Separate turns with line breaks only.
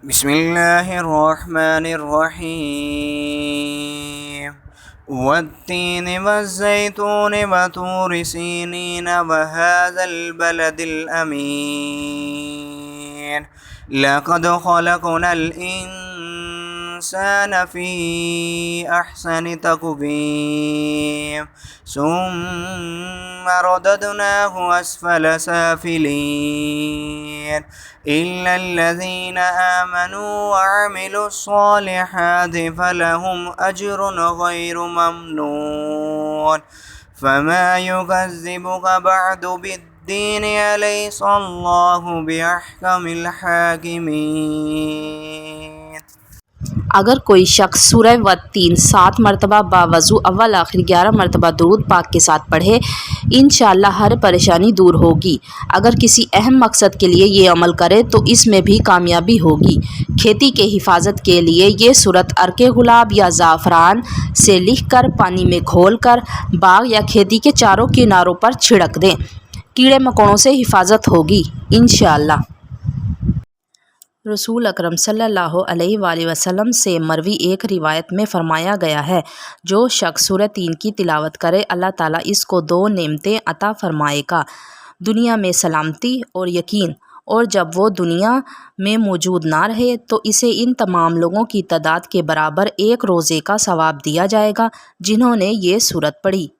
बिस्मिल्लाहिर्रहमानिर्रहीम वत्तीन वज़्ज़ैतून वतूर सीनीन वहाज़ल बलदिल अमीन लक़द ख़लक़नल इंसान फ़ी अहसनि तक़वीम सुम्मा रददनाहु अस्फ़ल साफ़िलीन इल्लल्लज़ीना आमनू वअमिलुस्सॉलिहाति फ़लहुम अज्रुन ग़ैरु ममनून फ़मा युकज़्ज़िबुक बअदु बिद्दीन अलैहिस्सलाहु बिअहकमिल हाकिमीन।
अगर कोई शख्स सूरह वत्तीन 7 मरतबा बावज़ू अव्वल आखिर 11 मरतबा दुरूद पाक के साथ पढ़े, इंशाअल्लाह हर परेशानी दूर होगी। अगर किसी अहम मकसद के लिए ये अमल करे तो इसमें भी कामयाबी होगी। खेती के हिफाजत के लिए ये सूरत अर्के गुलाब या ज़ाफ़रान से लिखकर पानी में घोलकर बाग या खेती के चारों किनारों पर छिड़क दें। कीड़े मकोड़ों से हिफाजत होगी इंशाअल्लाह। रसूल अकरम सल्लल्लाहु अलैहि वसल्लम से मरवी एक रिवायत में फ़रमाया गया है, जो शख्स सूरह 3 की तिलावत करे अल्लाह ताला इसको 2 नेमतें अता फ़रमाएगा, दुनिया में सलामती और यकीन, और जब वो दुनिया में मौजूद ना रहे तो इसे इन तमाम लोगों की तादाद के बराबर एक रोज़े का सवाब दिया जाएगा जिन्होंने ये सूरत पढ़ी।